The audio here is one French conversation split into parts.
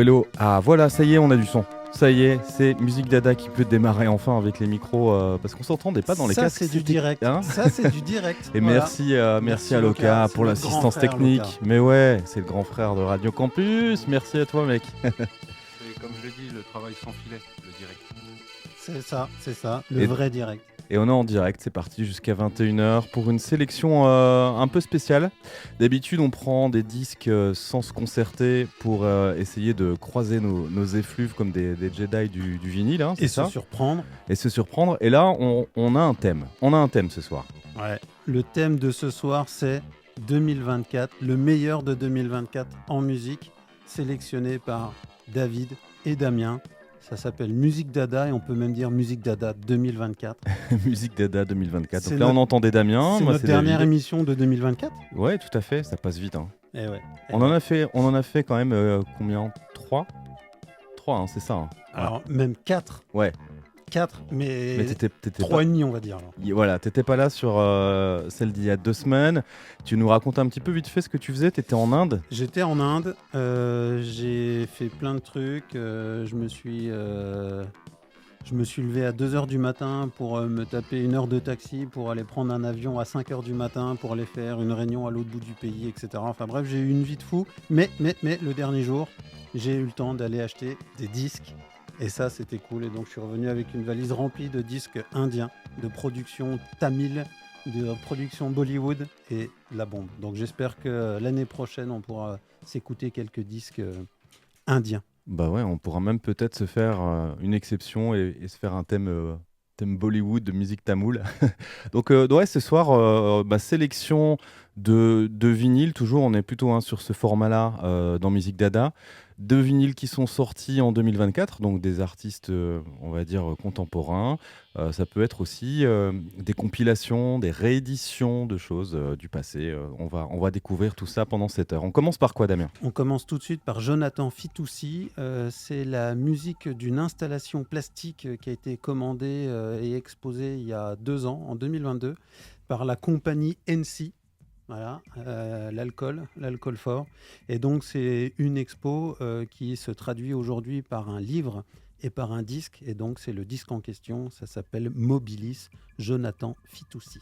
hello. Ah voilà, ça y est, on a du son. Ça y est, c'est Musique Dada qui peut démarrer enfin avec les micros parce qu'on s'entendait pas dans les casques. Ça c'est du direct. Hein Ça c'est du direct. Et voilà. merci à Loka pour l'assistance technique. Loka. Mais ouais, c'est le grand frère de Radio Campus. Merci à toi, mec. C'est comme je l'ai dit, le travail sans filet, le direct. C'est ça, le vrai direct. Et on est en direct, c'est parti jusqu'à 21h pour une sélection un peu spéciale. D'habitude, on prend des disques sans se concerter pour essayer de croiser nos effluves comme des Jedi du vinyle. Hein, et se surprendre. Et se surprendre. Et là, on a un thème. On a un thème ce soir. Ouais. Le thème de ce soir, c'est 2024, le meilleur de 2024 en musique, sélectionné par David et Damien. Ça s'appelle Musique Dada et on peut même dire Musique Dada 2024. Musique Dada 2024. Donc là, on entendait Damien. C'est notre dernière émission de 2024. Ouais, tout à fait. Ça passe vite. Hein. Et ouais. On en a fait quand même combien 3 hein, c'est ça. Hein. Alors, même 4. Ouais. 4, mais t'étais 3,5 on va dire. Alors. Voilà, t'étais pas là sur celle d'il y a 2 semaines. Tu nous racontes un petit peu vite fait ce que tu faisais. T'étais en Inde. J'étais en Inde. J'ai fait plein de trucs. Je me suis levé à 2h du matin pour me taper 1 heure de taxi pour aller prendre un avion à 5h du matin pour aller faire une réunion à l'autre bout du pays, etc. Enfin bref, j'ai eu une vie de fou. Mais le dernier jour, j'ai eu le temps d'aller acheter des disques. Et ça, c'était cool. Et donc, je suis revenu avec une valise remplie de disques indiens, de production tamile, de production Bollywood et la bombe. Donc, j'espère que l'année prochaine, on pourra s'écouter quelques disques indiens. Bah ouais, on pourra même peut-être se faire une exception et se faire un thème Bollywood de musique tamoule. Donc, ouais, ce soir, sélection de vinyle. Toujours, on est plutôt sur ce format-là dans Musique Dada. 2 vinyles qui sont sortis en 2024, donc des artistes, on va dire, contemporains. Ça peut être aussi des compilations, des rééditions de choses du passé. On va découvrir tout ça pendant cette heure. On commence par quoi, Damien ? On commence tout de suite par Jonathan Fitoussi. C'est la musique d'une installation plastique qui a été commandée et exposée il y a 2 ans, en 2022, par la compagnie NC. Voilà, l'alcool fort. Et donc, c'est une expo qui se traduit aujourd'hui par un livre et par un disque. Et donc, c'est le disque en question. Ça s'appelle Mobilis, Jonathan Fitoussi.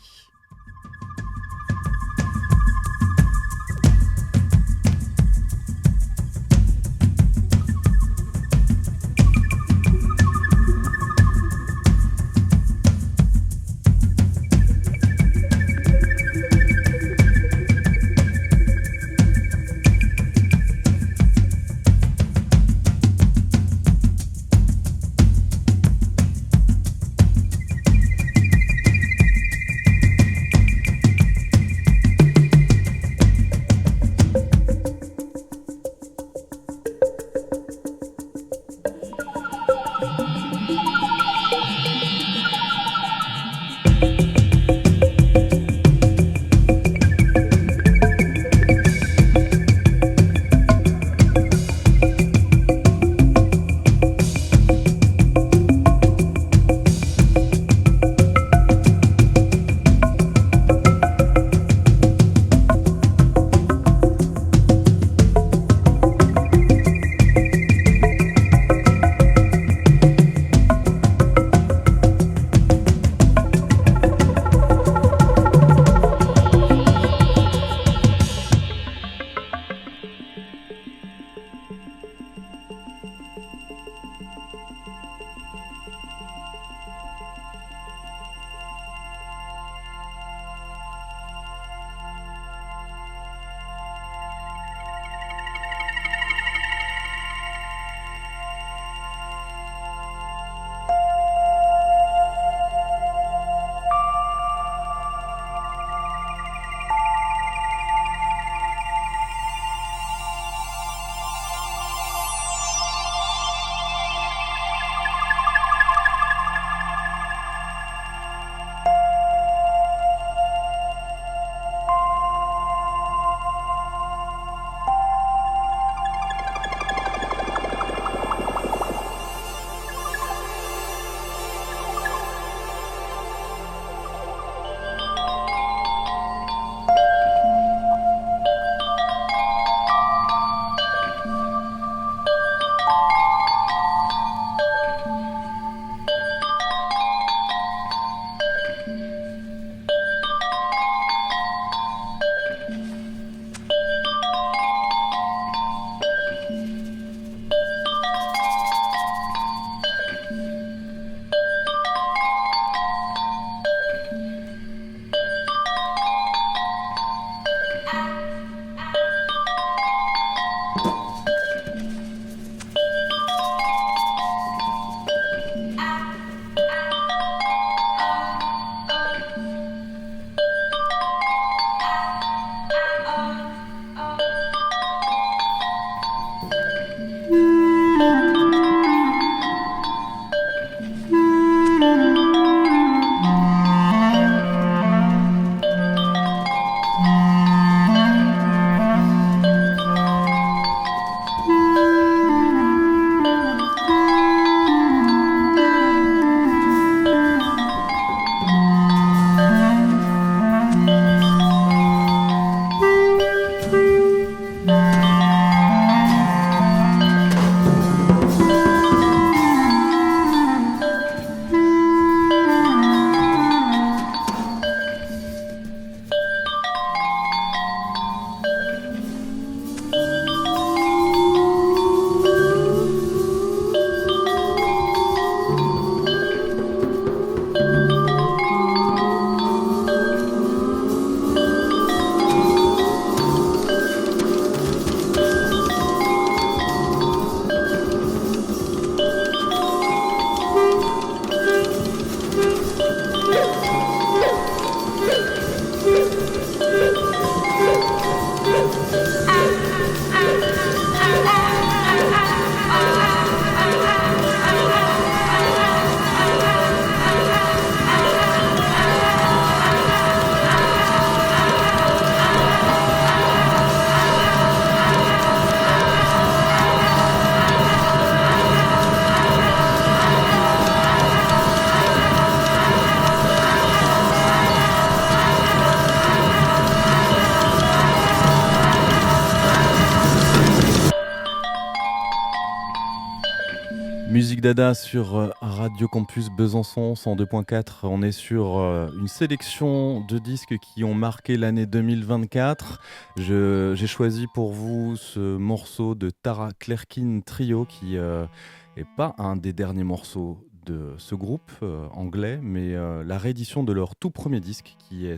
Musique Dada sur Radio Campus Besançon 102.4. On est sur une sélection de disques qui ont marqué l'année 2024. J'ai choisi pour vous ce morceau de Tara Clerkin Trio qui n'est pas un des derniers morceaux de ce groupe anglais, mais la réédition de leur tout premier disque qui est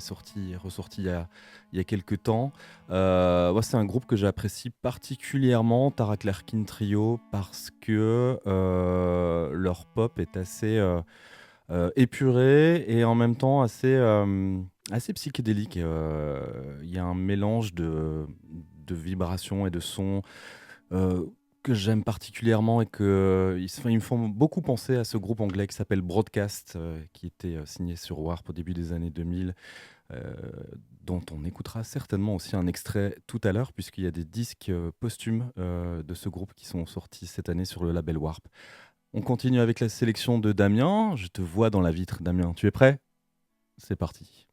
ressorti il y a quelques temps. C'est un groupe que j'apprécie particulièrement, Tara Clerkin Trio, parce que leur pop est assez épuré et en même temps assez psychédélique. Il y a un mélange de vibrations et de sons que j'aime particulièrement et ils me font beaucoup penser à ce groupe anglais qui s'appelle Broadcast, qui était signé sur Warp au début des années 2000, dont on écoutera certainement aussi un extrait tout à l'heure, puisqu'il y a des disques posthumes de ce groupe qui sont sortis cette année sur le label Warp. On continue avec la sélection de Damien. Je te vois dans la vitre, Damien. Tu es prêt ? C'est parti.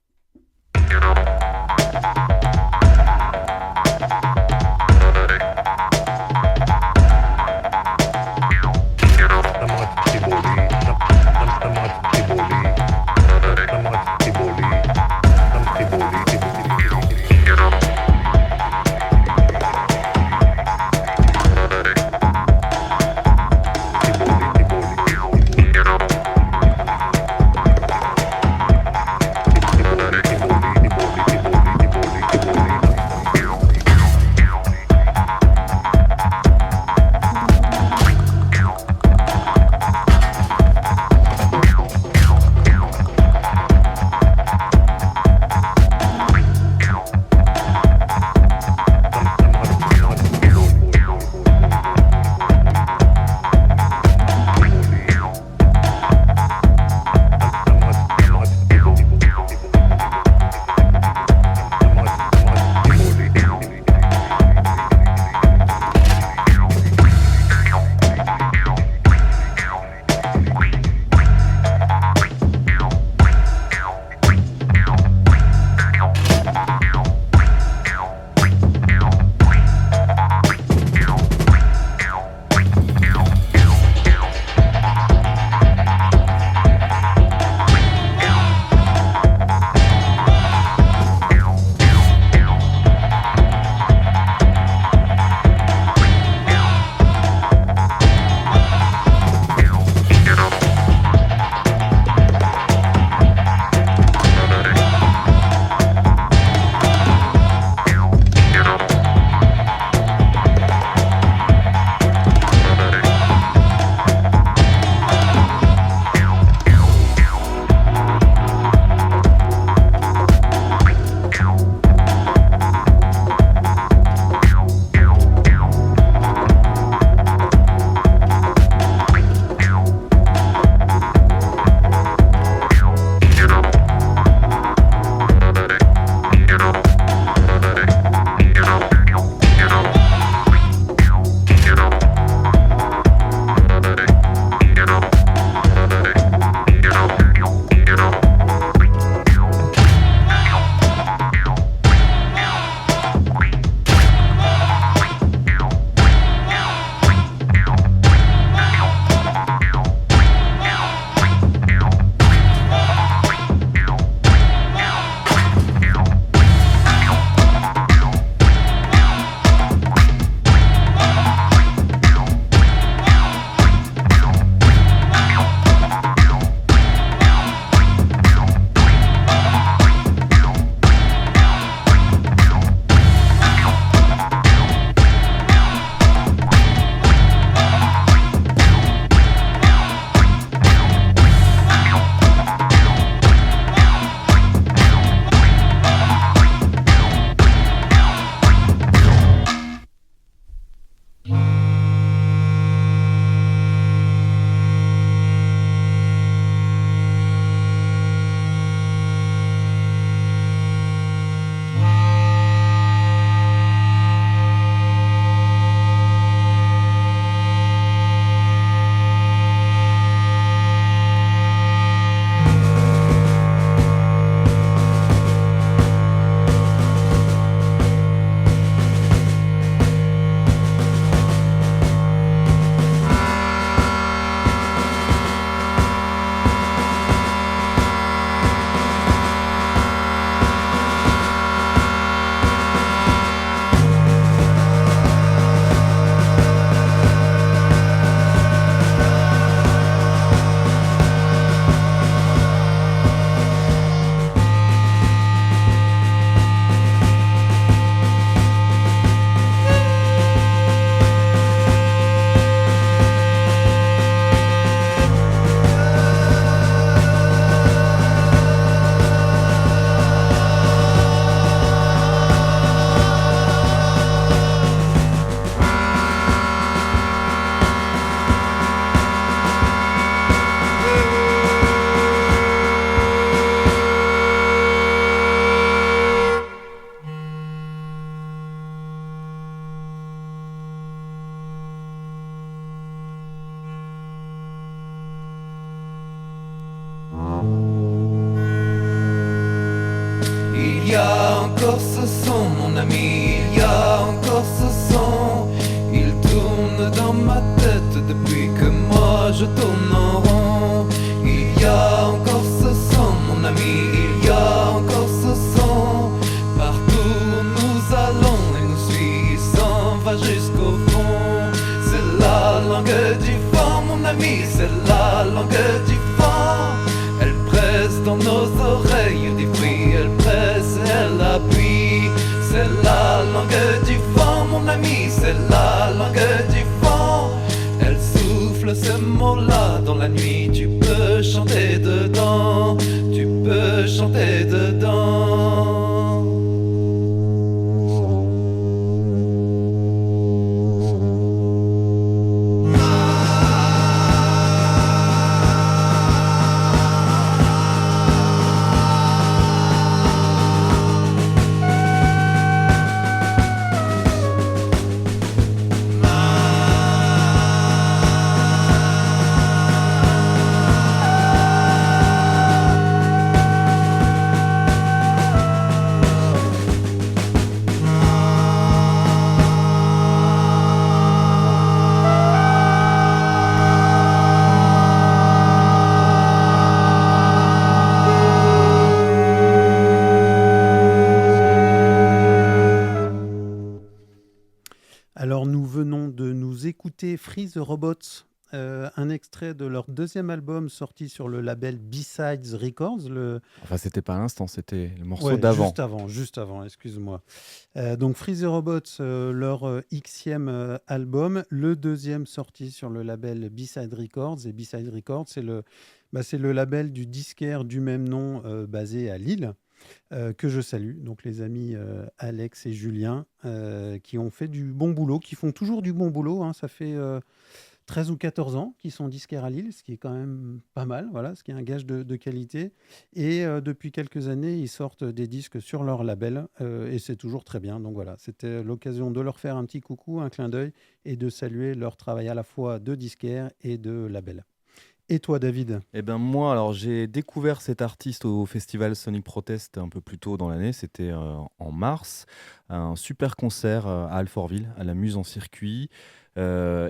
ma tête depuis que moi je tourne en rond. Il y a encore ce sang, mon ami, il y a encore ce sang. Partout où nous allons, il nous suit, il s'en va jusqu'au fond. C'est la langue du vent, mon ami, c'est la langue du vent. Elle presse dans nos oreilles des fruits, elle presse et elle appuie. C'est la langue du vent, mon ami, c'est la langue du vent. Elle souffle ces mots-là dans la nuit, tu peux chanter dedans, tu peux chanter dedans. Alors nous venons de nous écouter Freeze the Robots, un extrait de leur deuxième album sorti sur le label B-Sides Records. Enfin, c'était pas à l'instant, c'était le morceau Ouais, d'avant. juste avant, excuse-moi. Donc Freeze the Robots, leur Xème album, le deuxième sorti sur le label B-Side Records. Et B-Side Records, c'est le label du disquaire du même nom basé à Lille. Que je salue, donc les amis Alex et Julien, qui ont fait du bon boulot, qui font toujours du bon boulot, hein. Ça fait 13 ou 14 ans qu'ils sont disquaires à Lille, ce qui est quand même pas mal, voilà, ce qui est un gage de qualité. Et depuis quelques années, ils sortent des disques sur leur label, et c'est toujours très bien. Donc voilà, c'était l'occasion de leur faire un petit coucou, un clin d'œil, et de saluer leur travail à la fois de disquaire et de label. Et toi, David? Eh ben moi, alors j'ai découvert cet artiste au festival Sonic Protest un peu plus tôt dans l'année, c'était en mars, un super concert à Alfortville, à la Muse en circuit, et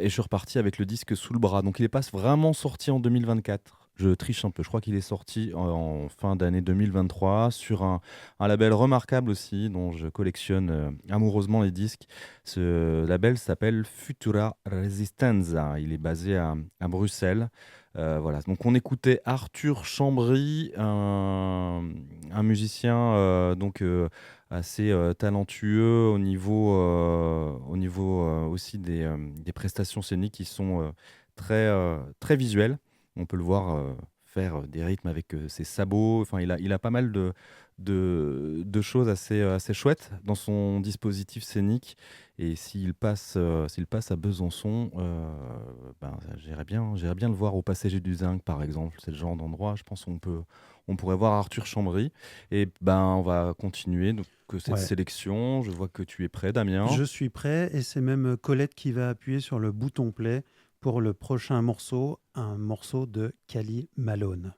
je suis reparti avec le disque sous le bras. Donc il n'est pas vraiment sorti en 2024. Je triche un peu, je crois qu'il est sorti en fin d'année 2023 sur un label remarquable aussi, dont je collectionne amoureusement les disques. Ce label s'appelle Futura Resistenza, il est basé à Bruxelles. Voilà. Donc on écoutait Arthur Chambry, un musicien assez talentueux au niveau aussi des prestations scéniques qui sont très visuelles. On peut le voir faire des rythmes avec ses sabots. Enfin, il a pas mal de choses assez chouettes dans son dispositif scénique. Et s'il passe à Besançon, j'irais bien le voir au Passager du Zinc, par exemple. C'est le genre d'endroit, je pense, on pourrait voir Arthur Chambry. Et on va continuer donc, cette sélection. Je vois que tu es prêt, Damien. Je suis prêt, et c'est même Colette qui va appuyer sur le bouton play pour le prochain morceau, un morceau de Cali Malone.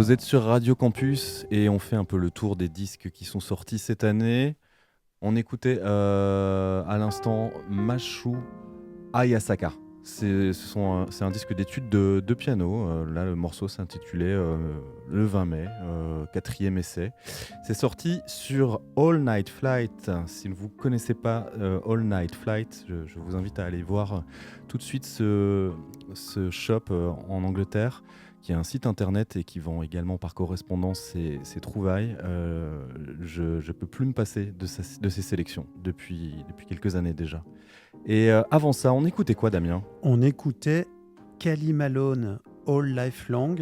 Vous êtes sur Radio Campus et on fait un peu le tour des disques qui sont sortis cette année. On écoutait à l'instant Mashu Ayasaka. C'est un disque d'études de piano. Là, le morceau s'intitulait Le 20 mai, 4e essai. C'est sorti sur All Night Flight. Si vous ne connaissez pas All Night Flight, je vous invite à aller voir tout de suite ce shop en Angleterre, qui a un site internet et qui vend également par correspondance ses trouvailles. Je ne peux plus me passer de ces sélections depuis quelques années déjà. Et avant ça, on écoutait quoi, Damien ? On écoutait Kelly Malone, All Life Long.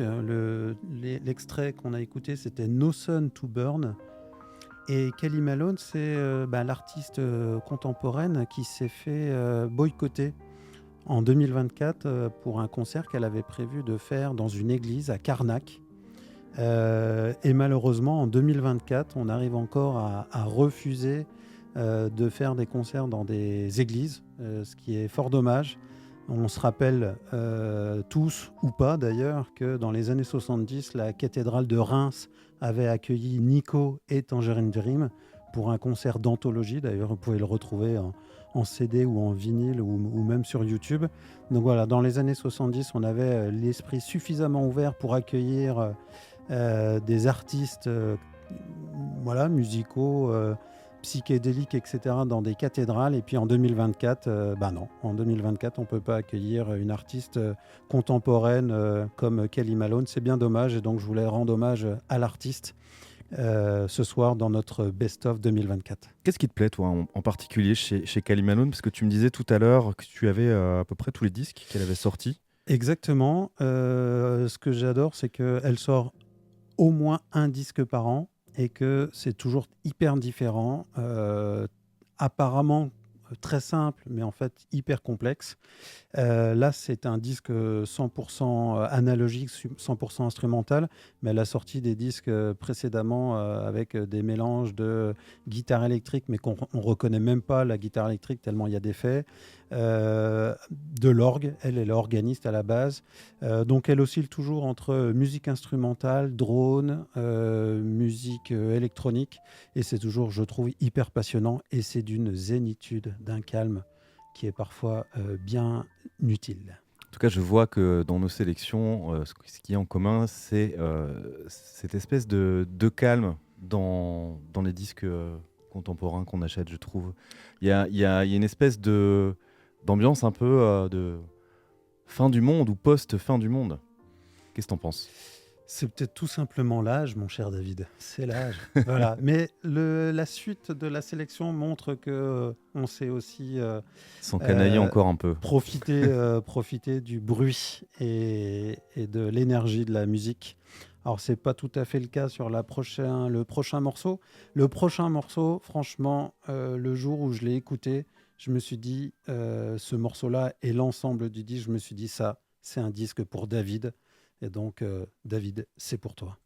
L'extrait qu'on a écouté, c'était No Sun to Burn. Et Kelly Malone, c'est l'artiste contemporaine qui s'est fait boycotter en 2024 pour un concert qu'elle avait prévu de faire dans une église à Karnak. Et malheureusement, en 2024, on arrive encore à refuser de faire des concerts dans des églises, ce qui est fort dommage. On se rappelle tous, ou pas d'ailleurs, que dans les années 70, la cathédrale de Reims avait accueilli Nico et Tangerine Dream pour un concert d'anthologie. D'ailleurs, vous pouvez le retrouver en CD ou en vinyle ou même sur YouTube. Donc voilà, dans les années 70, on avait l'esprit suffisamment ouvert pour accueillir des artistes musicaux, psychédéliques, etc. dans des cathédrales. Et puis en 2024, non. En 2024, on ne peut pas accueillir une artiste contemporaine comme Kelly Malone. C'est bien dommage. Et donc, je voulais rendre hommage à l'artiste ce soir dans notre best-of 2024. Qu'est-ce qui te plaît, toi, en particulier chez Kelly Malone ? Parce que tu me disais tout à l'heure que tu avais à peu près tous les disques qu'elle avait sortis. Exactement. Ce que j'adore, c'est qu'elle sort au moins un disque par an et que c'est toujours hyper différent. Apparemment très simple, mais en fait hyper complexe. Là, c'est un disque 100% analogique, 100% instrumental, mais elle a sorti des disques précédemment avec des mélanges de guitare électrique, mais qu'on ne reconnaît même pas la guitare électrique tellement il y a d'effets. De l'orgue, elle est organiste à la base. Donc elle oscille toujours entre musique instrumentale, drone, musique électronique, et c'est toujours, je trouve, hyper passionnant, et c'est d'une zénitude, d'un calme qui est parfois bien utile. En tout cas, je vois que dans nos sélections, ce qu'il y a en commun, c'est cette espèce de calme dans les disques contemporains qu'on achète, je trouve. Il y a une espèce d'ambiance un peu de fin du monde ou post-fin du monde. Qu'est-ce que t'en penses ? C'est peut-être tout simplement l'âge, mon cher David. C'est l'âge. Voilà. Mais la suite de la sélection montre qu'on sait aussi s'encanailler encore un peu. Profiter du bruit et de l'énergie de la musique. Alors, c'est pas tout à fait le cas sur le prochain morceau. Le prochain morceau, franchement, le jour où je l'ai écouté, je me suis dit, ce morceau-là et l'ensemble du disque, je me suis dit, ça, c'est un disque pour David. Et donc, David, c'est pour toi.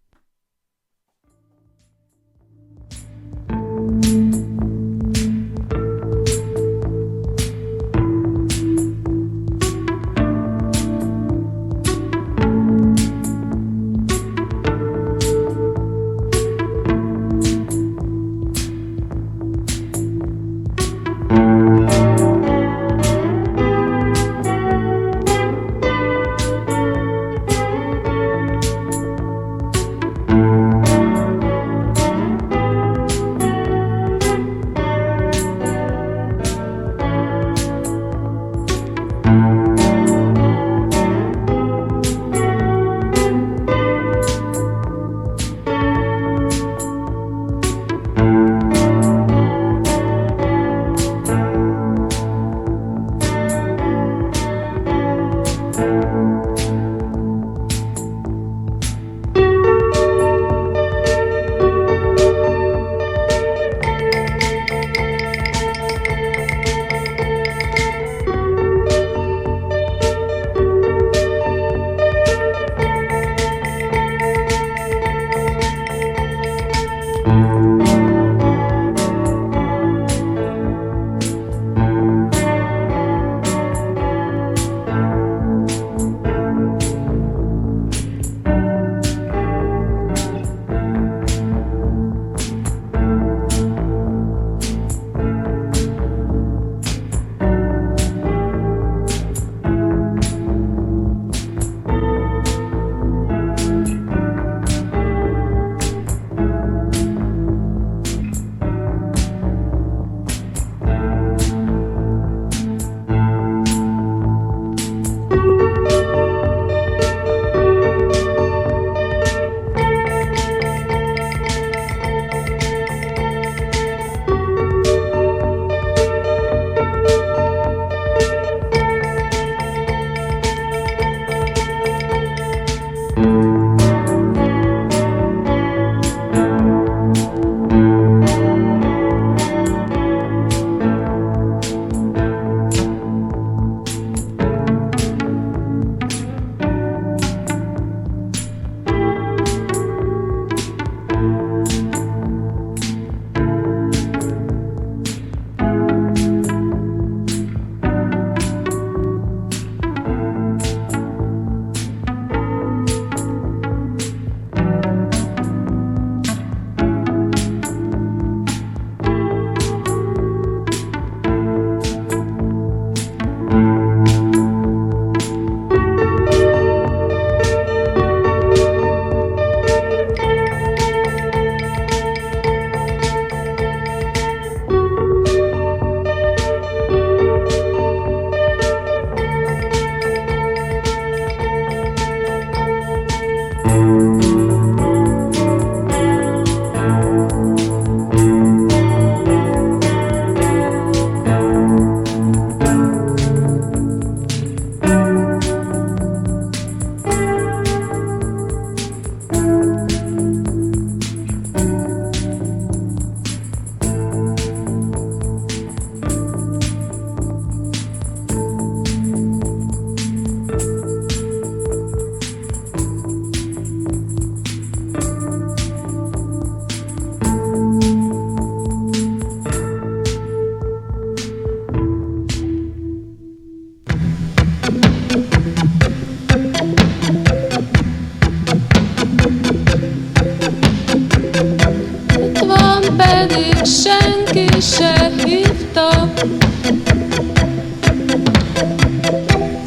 senki se hívta.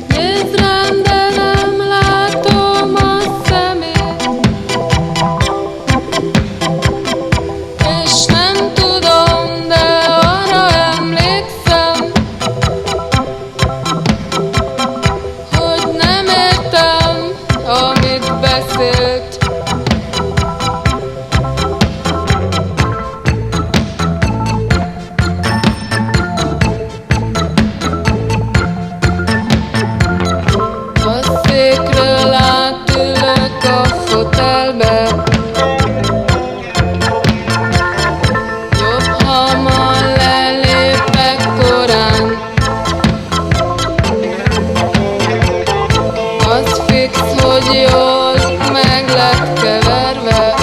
Nézd rám, de nem látom a szemét, és nem tudom, de arra emlékszem, hogy nem értem, amit beszélt. A székről átülök a fotelbe, jobb, ha ma lelépek korán. Az fix, hogy jól meg lett keverve.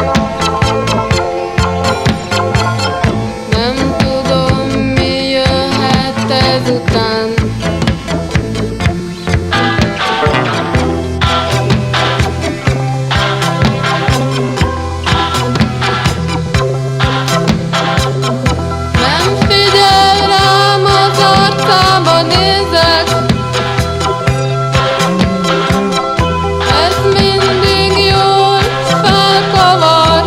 Nem tudom, mi jöhet ezután. Nem figyel rám, az arcába nézek. Ez mindig jól felkavar.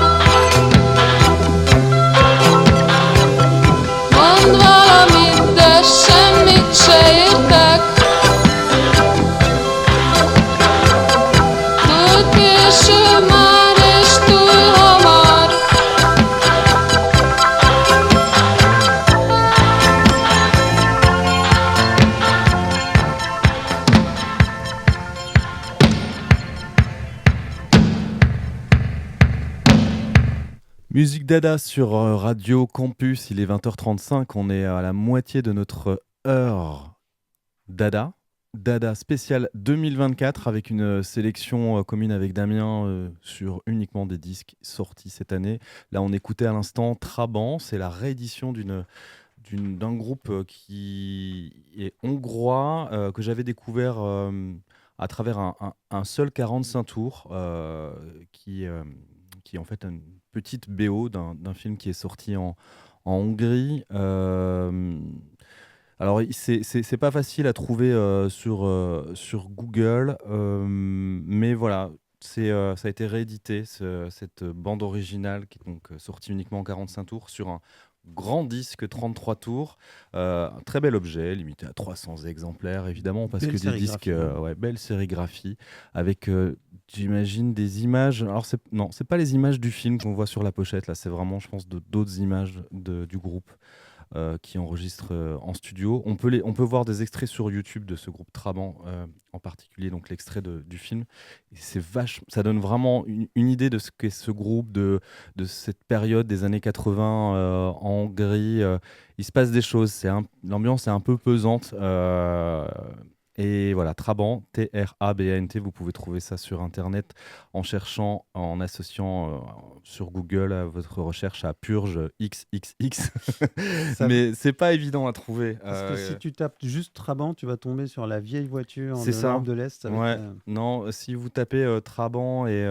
Mond valamit, de semmit se értek. Túl késő már és túl hamar. Musique Dada sur Radio Campus, il est 20h35, on est à la moitié de notre heure Dada. Dada spécial 2024 avec une sélection commune avec Damien sur uniquement des disques sortis cette année. Là on écoutait à l'instant Trabant, c'est la réédition d'un groupe qui est hongrois, que j'avais découvert à travers un seul 45 tours qui est en fait une petite BO d'un film qui est sorti en Hongrie. Alors, c'est pas facile à trouver sur Google, mais voilà, ça a été réédité, cette bande originale qui est donc sortie uniquement en 45 tours sur un grand disque 33 tours. Un très bel objet, limité à 300 exemplaires, évidemment, parce Belle que des disques, sérigraphie. belle sérigraphie, avec, j'imagine, des images. Alors, non, c'est pas les images du film qu'on voit sur la pochette, là, c'est vraiment, je pense, d'autres images du groupe. Qui enregistre en studio. On peut voir des extraits sur YouTube de ce groupe Trabant, en particulier donc l'extrait du film. Et ça donne vraiment une idée de ce qu'est ce groupe, de cette période des années 80 en Hongrie. Il se passe des choses, l'ambiance est un peu pesante. Et voilà, Trabant, Trabant, vous pouvez trouver ça sur Internet en cherchant, en associant sur Google à votre recherche à Purge XXX. Mais c'est pas évident à trouver. Parce que si tu tapes juste Trabant, tu vas tomber sur la vieille voiture C'est de ça. l'Europe de l'Est. Avec, Ouais. Non, si vous tapez Trabant et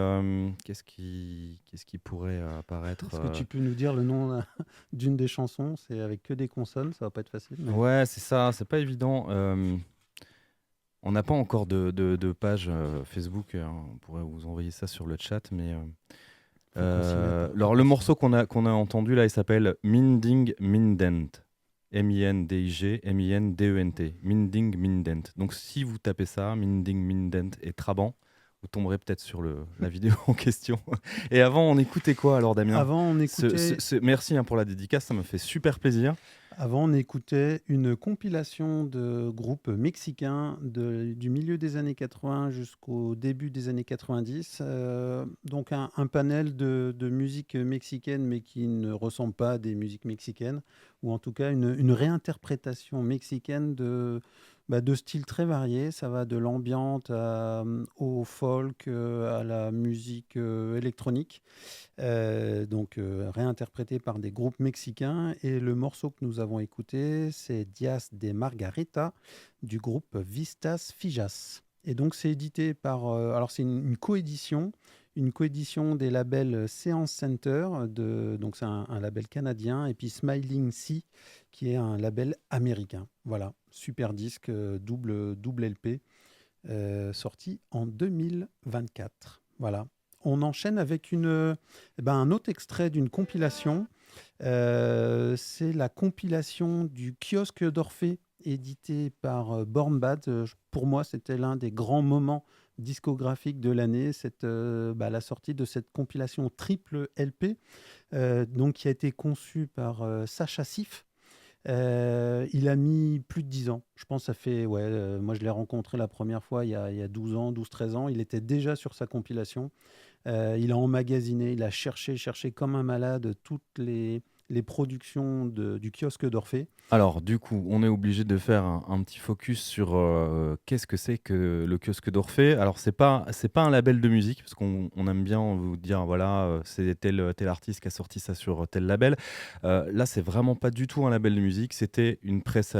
qu'est-ce qui pourrait apparaître Est-ce que tu peux nous dire le nom d'une des chansons? C'est avec que des consonnes, ça va pas être facile. Mais... Ouais, c'est ça, c'est pas évident. On n'a pas encore de page Facebook, on pourrait vous envoyer ça sur le chat, mais alors le morceau qu'on a entendu là, il s'appelle Minding Mindent, M-I-N-D-I-G, M-I-N-D-E-N-T, Minding Mindent. Donc si vous tapez ça, Minding Mindent et Trabant, vous tomberez peut-être sur la vidéo en question. Et avant, on écoutait quoi alors, Damien? Avant, on écoutait... Merci pour la dédicace, ça me fait super plaisir. Avant, on écoutait une compilation de groupes mexicains du milieu des années 80 jusqu'au début des années 90. Donc un panel de musique mexicaine, mais qui ne ressemble pas à des musiques mexicaines, ou en tout cas une réinterprétation mexicaine de styles très variés. Ça va de l'ambiante au folk, à la musique électronique. Donc réinterprété par des groupes mexicains. Et le morceau que nous avons écouté, c'est Dias de Margarita du groupe Vistas Fijas. Et donc c'est édité par... alors c'est une coédition, une coédition des labels Seance Center, donc c'est un label canadien, et puis Smiling Sea, qui est un label américain. Voilà, super disque, double LP, sorti en 2024. Voilà. On enchaîne avec un autre extrait d'une compilation. C'est la compilation du Kiosque d'Orphée, édité par Born Bad. Pour moi, c'était l'un des grands moments discographiques de l'année, la sortie de cette compilation triple LP, donc, qui a été conçue par Sacha Sif. Il a mis plus de 10 ans. Je pense que ça fait... moi, je l'ai rencontré la première fois il y a 12 ans, 12-13 ans. Il était déjà sur sa compilation. Il a emmagasiné, il a cherché comme un malade toutes les productions du Kiosque d'Orphée. Alors, du coup, on est obligé de faire un petit focus sur qu'est-ce que c'est que le Kiosque d'Orphée. Alors, c'est pas un label de musique, parce qu'on aime bien vous dire, voilà, c'est tel artiste qui a sorti ça sur tel label. Là, c'est vraiment pas du tout un label de musique. C'était une presse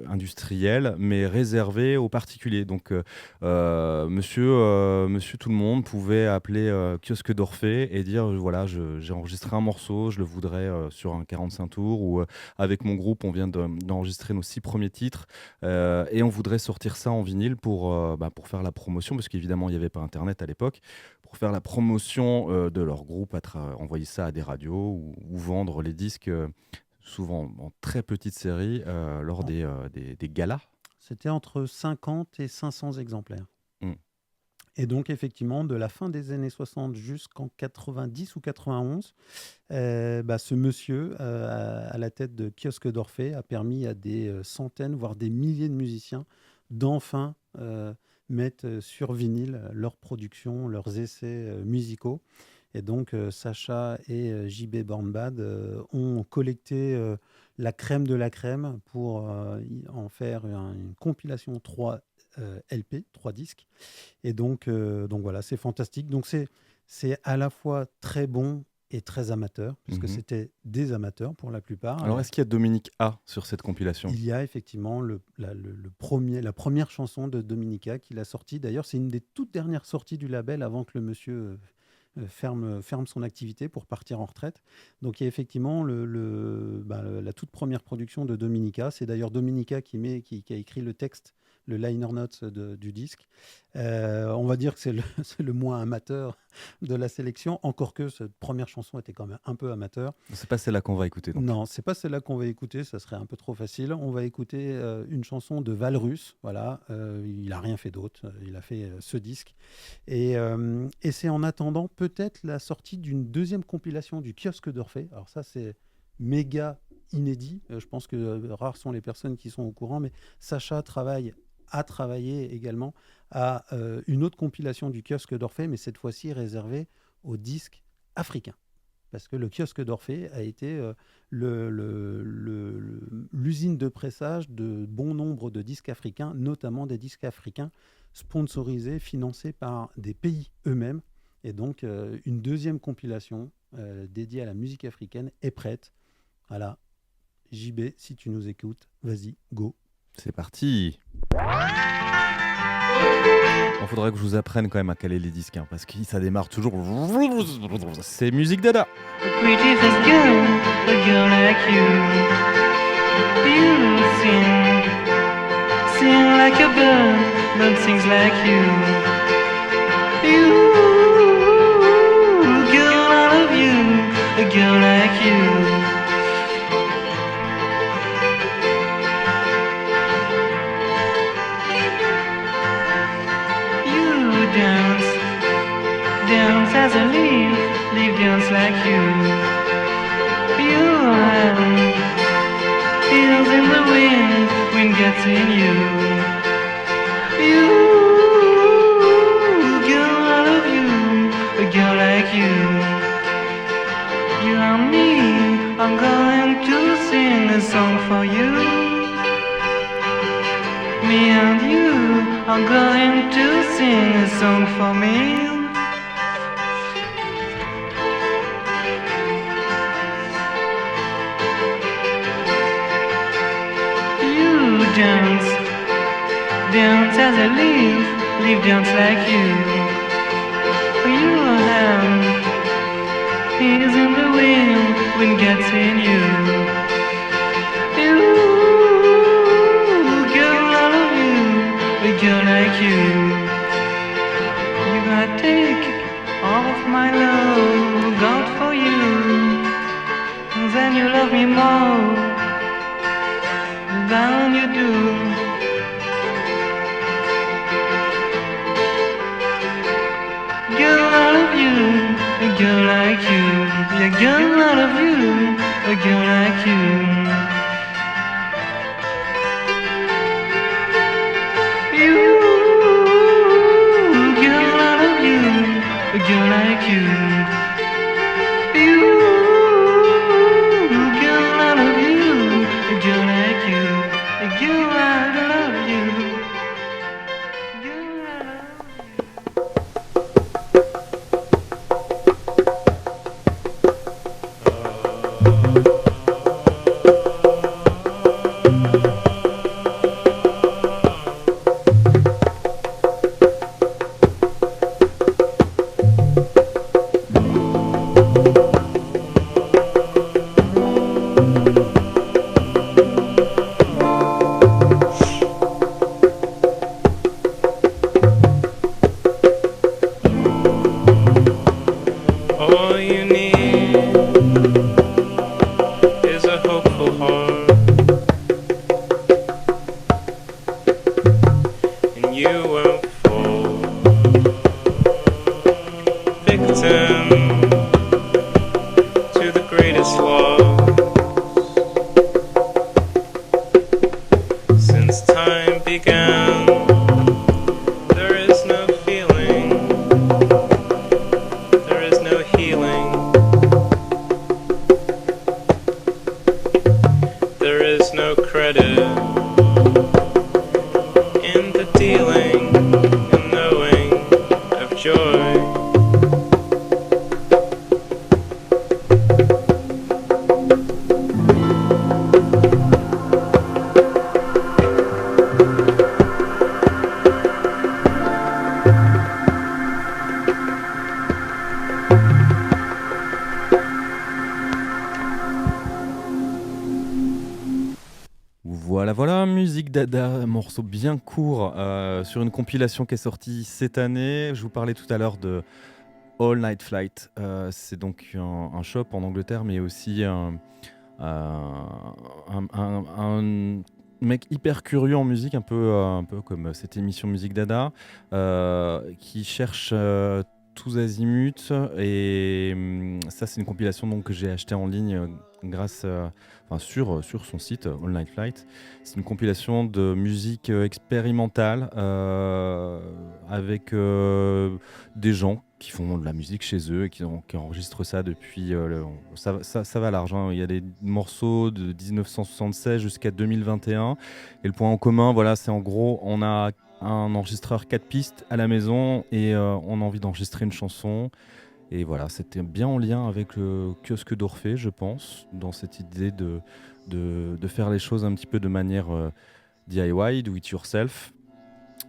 industrielle, mais réservée aux particuliers. Donc, monsieur tout le monde pouvait appeler Kiosque d'Orphée et dire, voilà, j'ai enregistré un morceau, je le voudrais sur un 45 tours, ou avec mon groupe, on vient d'enregistrer nos 6 premiers titres, et on voudrait sortir ça en vinyle pour faire la promotion, parce qu'évidemment, il n'y avait pas Internet à l'époque, pour faire la promotion de leur groupe, envoyer ça à des radios ou vendre les disques souvent en très petite série lors des galas. C'était entre 50 et 500 exemplaires. Et donc, effectivement, de la fin des années 60 jusqu'en 90 ou 91, ce monsieur, à la tête de Kiosque d'Orphée, a permis à des centaines, voire des milliers de musiciens d'enfin mettre sur vinyle leurs productions, leurs essais musicaux. Et donc, Sacha et JB Born Bad ont collecté la crème de la crème pour en faire une compilation 3 LP, 3 disques. Et donc voilà, c'est fantastique. Donc, c'est à la fois très bon et très amateur, puisque c'était des amateurs pour la plupart. Alors, est-ce qu'il y a Dominique A sur cette compilation ? Il y a effectivement la première chanson de Dominique A qu'il a sortie. D'ailleurs, c'est une des toutes dernières sorties du label avant que le monsieur ferme son activité pour partir en retraite. Donc, il y a effectivement la toute première production de Dominica. C'est d'ailleurs Dominica qui a écrit le texte, le liner notes du disque. On va dire que c'est le moins amateur de la sélection, encore que cette première chanson était quand même un peu amateur. C'est pas celle-là qu'on va écouter, donc. Non, c'est pas celle-là qu'on va écouter, ça serait un peu trop facile. On va écouter une chanson de Valrus. Voilà, il n'a rien fait d'autre, il a fait ce disque. Et c'est en attendant peut-être la sortie d'une deuxième compilation du Kiosque d'Orphée. Alors ça, c'est méga inédit. Je pense que rares sont les personnes qui sont au courant, mais Sacha a travaillé également à une autre compilation du Kiosque d'Orphée, mais cette fois-ci réservée aux disques africains. Parce que le Kiosque d'Orphée a été l'usine de pressage de bon nombre de disques africains, notamment des disques africains sponsorisés, financés par des pays eux-mêmes. Et donc, une deuxième compilation dédiée à la musique africaine est prête. Voilà. JB, si tu nous écoutes, vas-y, go. C'est parti. Il faudrait que je vous apprenne quand même à caler les disques, parce que ça démarre toujours. C'est Musique Dada. The prettiest girl, a girl like you. You sing like a bird sings like you. You, girl, I love you, a girl like you. Dance as a leaf dance like you. You have feels in the wind gets in you. You, girl, I love you, a girl like you. You and me, I'm going to sing a song for you. Me and you, I'm going to sing a song for me. Dance as a leaf dance like you. your hand is in the wind gets in you. You, girl, I love you, a girl like you. You gotta take all of my love out for you, and then you love me more than you do. Girl, I love you, a girl like you. Yeah, girl, I love you, a girl like you. You, girl, I love you, a girl like you. You, girl, I love you, a girl like you. A girl, I love you. Girl, I love you. All you need is a hopeful heart, and you won't fall victim to the greatest loss since time began. There is no feeling, there is no healing, there is no credit in the dealing and knowing of joy. Voilà, Musique Dada, un morceau bien court sur une compilation qui est sortie cette année. Je vous parlais tout à l'heure de All Night Flight. C'est donc un shop en Angleterre, mais aussi un mec hyper curieux en musique, un peu comme cette émission Musique Dada, qui cherche tous azimuts. Et ça, c'est une compilation donc, que j'ai achetée en ligne grâce sur son site All Night Flight. C'est une compilation de musique expérimentale avec des gens qui font de la musique chez eux et qui enregistrent ça depuis... ça va large, hein. Il y a des morceaux de 1976 jusqu'à 2021. Et le point en commun, voilà, c'est en gros, on a un enregistreur 4 pistes à la maison et on a envie d'enregistrer une chanson. Et voilà, c'était bien en lien avec le kiosque d'Orphée, je pense, dans cette idée de faire les choses un petit peu de manière DIY, do it yourself.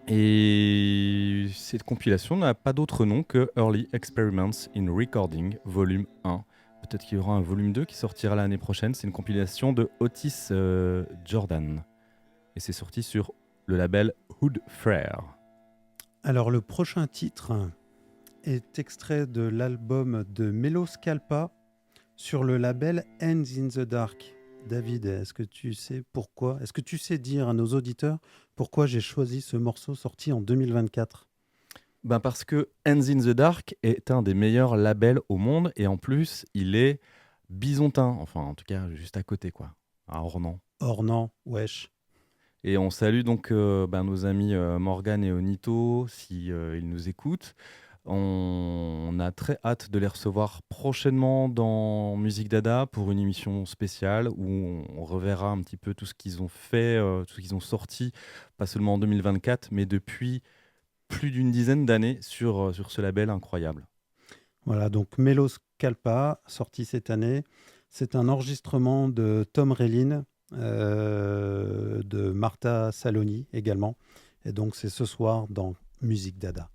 Et cette compilation n'a pas d'autre nom que Early Experiments in Recording, volume 1. Peut-être qu'il y aura un volume 2 qui sortira l'année prochaine. C'est une compilation de Otis Jordan. Et c'est sorti sur le label Hood Frere. Alors le prochain titre est extrait de l'album de Melo Scalpa sur le label Hands in the Dark. David, est-ce que tu sais pourquoi ? Est-ce que tu sais dire à nos auditeurs pourquoi j'ai choisi ce morceau sorti en 2024 ? Parce que Hands in the Dark est un des meilleurs labels au monde et en plus, il est bisontin. Enfin, en tout cas, juste à côté, quoi. À Ornans. Ornans, wesh. Et on salue donc nos amis Morgan et Onito si ils nous écoutent. On a très hâte de les recevoir prochainement dans Musique Dada pour une émission spéciale où on reverra un petit peu tout ce qu'ils ont fait, tout ce qu'ils ont sorti, pas seulement en 2024, mais depuis plus d'une dizaine d'années sur ce label incroyable. Voilà, donc Melo Scalpa, sorti cette année. C'est un enregistrement de Tom Relin, de Marta Saloni également. Et donc c'est ce soir dans Musique Dada.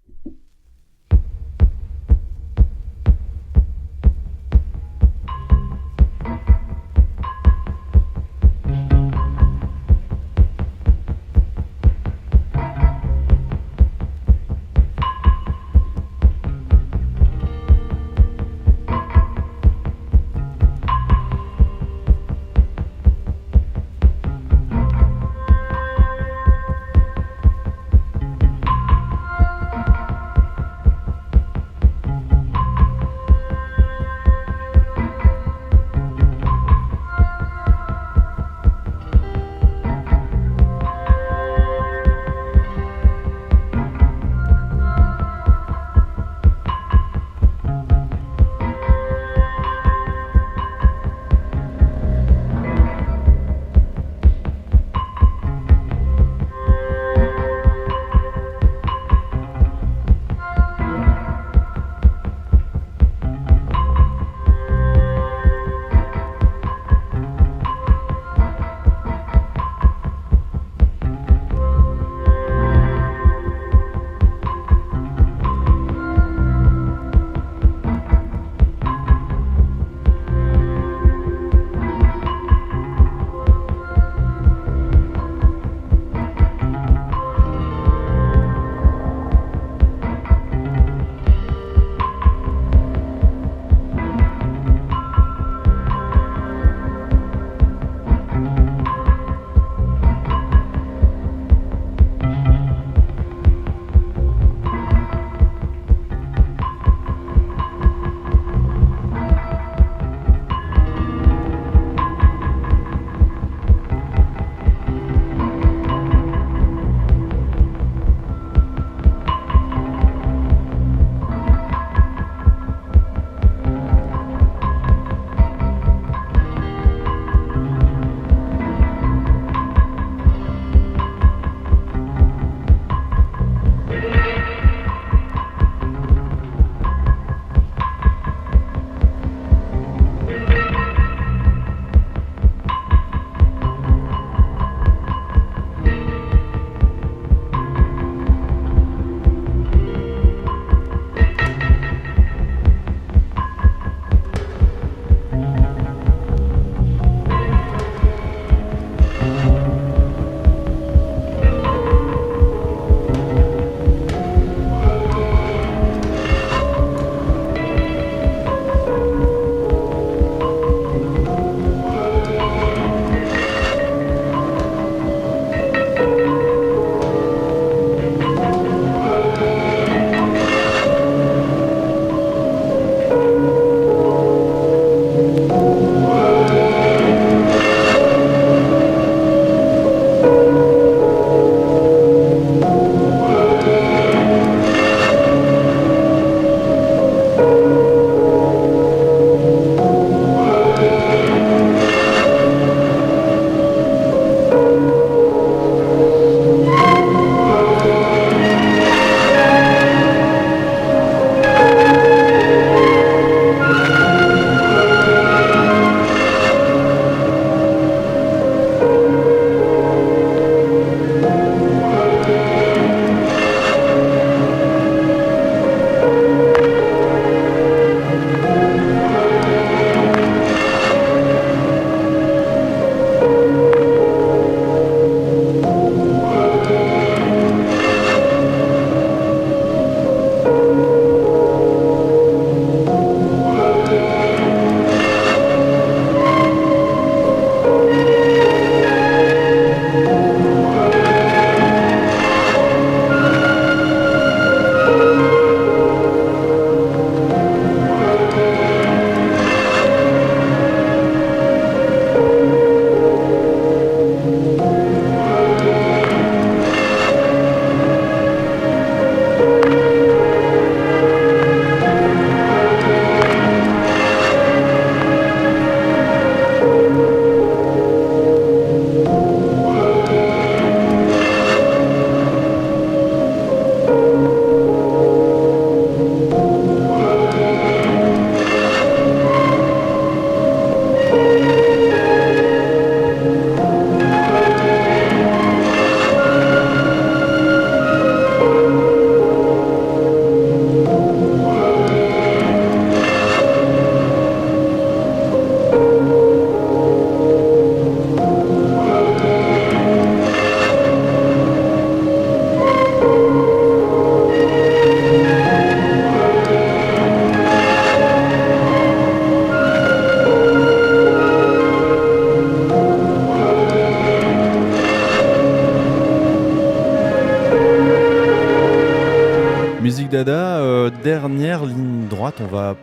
Musique Dada, dernière ligne droite, on va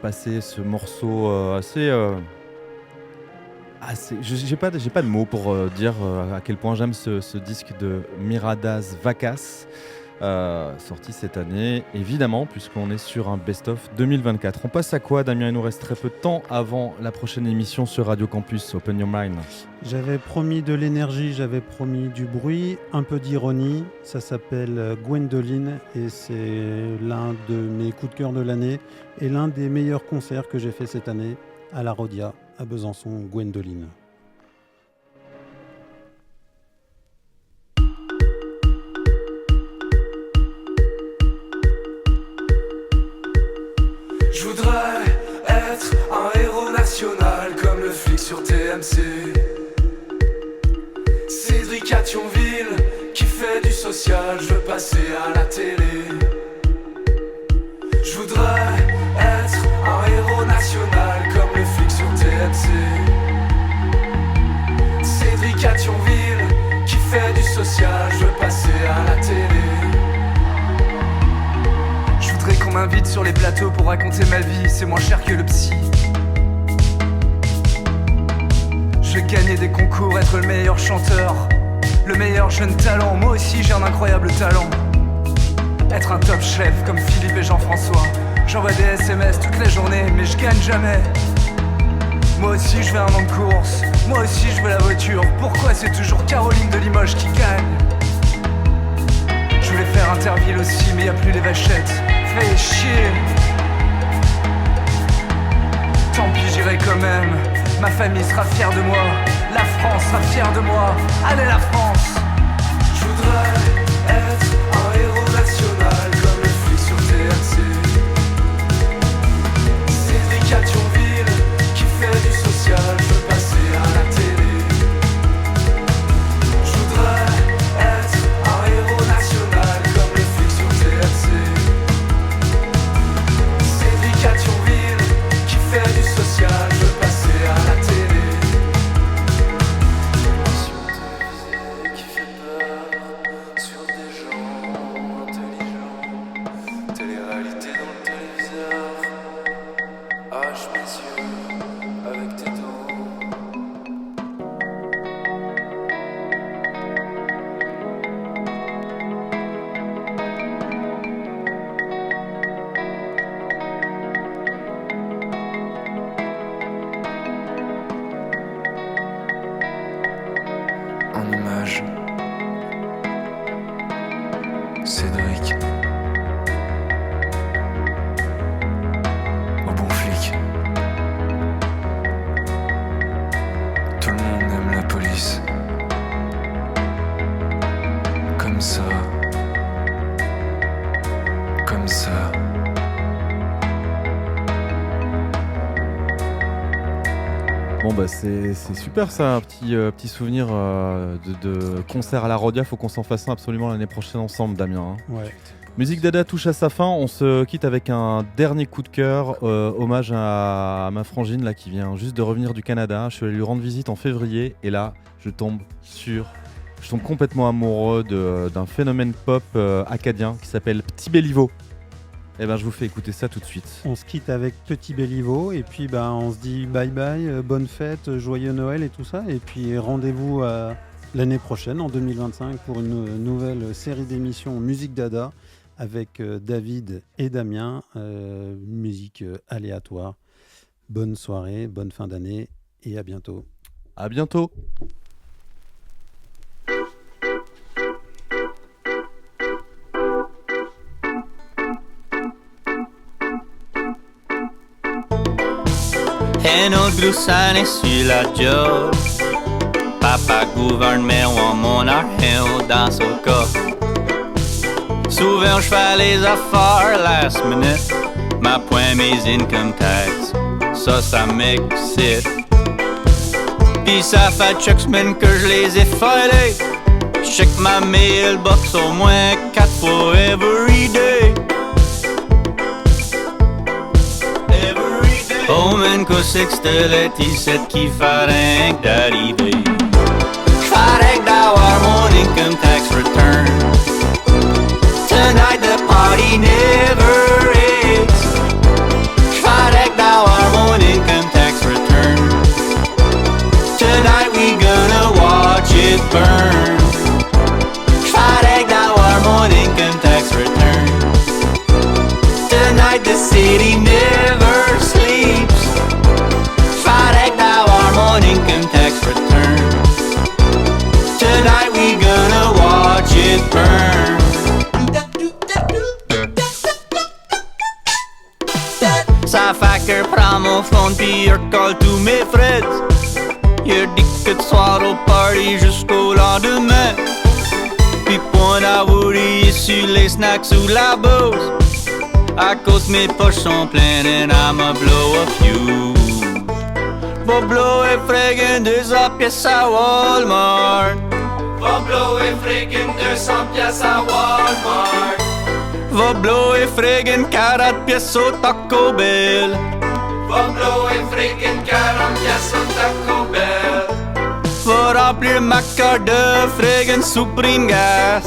passer ce morceau assez... J'ai pas de mots pour dire à quel point j'aime ce disque de Miradas Vacas, sorti cette année, évidemment, puisqu'on est sur un best-of 2024. On passe à quoi, Damien? Il nous reste très peu de temps avant la prochaine émission sur Radio Campus. Open Your Mind. J'avais promis de l'énergie, j'avais promis du bruit, un peu d'ironie. Ça s'appelle Gwendoline et c'est l'un de mes coups de cœur de l'année et l'un des meilleurs concerts que j'ai fait cette année à la Rodia, à Besançon, Gwendoline. Je voudrais être un héros national comme le flic sur TMC. Cédric à Thionville qui fait du social, je veux passer à la télé. Je voudrais être un héros national comme le flic sur TMC. Cédric à Thionville qui fait du social, je veux passer à la télé. Je voudrais qu'on m'invite sur les plateaux pour raconter ma vie, c'est moins cher que le psy. Je veux gagner des concours, être le meilleur chanteur, le meilleur jeune talent. Moi aussi j'ai un incroyable talent. Être un top chef comme Philippe et Jean-François. J'envoie des SMS toute la journée mais je gagne jamais. Moi aussi je veux un nom de course, moi aussi je veux la voiture. Pourquoi c'est toujours Caroline de Limoges qui gagne? Je voulais faire Interville aussi mais y a plus les vachettes. Fait chier. Tant pis j'irai quand même. Ma famille sera fière de moi. La France sera fière de moi. Allez la France. Je voudrais être un héros national comme le flic sur TMC. Cédric à Thionville qui fait du social, je veux passer à la télé. Je voudrais être un héros national comme le flic sur TMC. Cédric à Thionville qui fait du social, je veux passer à la télé. Qui fait peur sur des gens intelligents. Télé-réalité dans le téléviseur. Hache mes yeux avec tes dos. En image, Cédric, au bon flic. Tout le monde aime la police. Comme ça. Comme ça. Bon bah c'est super ça, un petit souvenir de concert à la Rodia. Faut qu'on s'en fasse un absolument l'année prochaine ensemble, Damien. Ouais. Musique Dada touche à sa fin, on se quitte avec un dernier coup de cœur, hommage à ma frangine là qui vient juste de revenir du Canada. Je suis allé lui rendre visite en février et là je tombe complètement amoureux d'un phénomène pop acadien qui s'appelle Petit Béliveau. Eh ben je vous fais écouter ça tout de suite. On se quitte avec Petit Béliveau et puis on se dit bye bye, bonne fête, joyeux Noël et tout ça. Et puis rendez-vous l'année prochaine, en 2025, pour une nouvelle série d'émissions Musique Dada avec David et Damien, musique aléatoire. Bonne soirée, bonne fin d'année et à bientôt. À bientôt. Un autre gloussane sur la job. Papa gouverne mais on mon argent dans son coffre. Souvent je fais les affaires last minute. Ma point mes income tax, ça m'excite. Pis ça fait chaque semaine que je les ai filés. Check ma mailbox au moins 4 fois every day. Oh man, qu'au sextelet, c'est qui fait d'arriver. J'fais d'avoir mon income tax return. Tonight the phone pis recall tous mes freds. Y'a dit que de soir au party jusqu'au lendemain. Puis point à Woody sur les snacks ou la bouse. À cause mes poches sont pleines and I'ma blow a few. Va blow et friggin' 200 pièces à Walmart. Va blow et friggin' 200 pièces à Walmart. Va blow et friggin' 40 pièces au Taco Bell. Va blow et friggin' 40 pièces au Taco Bell. Va remplir ma carte de friggin' Supreme Gas.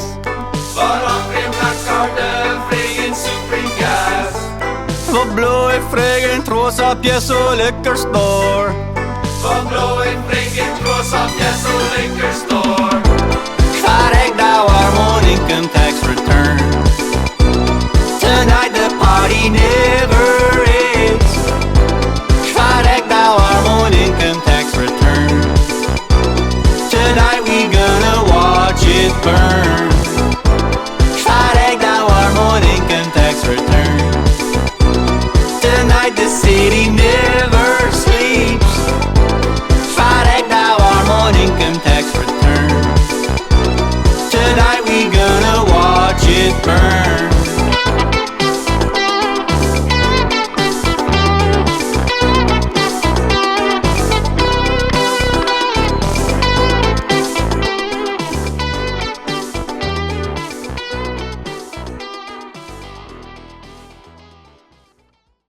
Va remplir ma carte de friggin' Supreme Gas. Va blow et friggin' 300 pièces au liquor store. Va blow et friggin' 300 pièces au liquor store. J'fais d'avoir mon income tax return. Tonight the party never ends. J'fais d'avoir mon income tax return. Tonight we gonna watch it burn.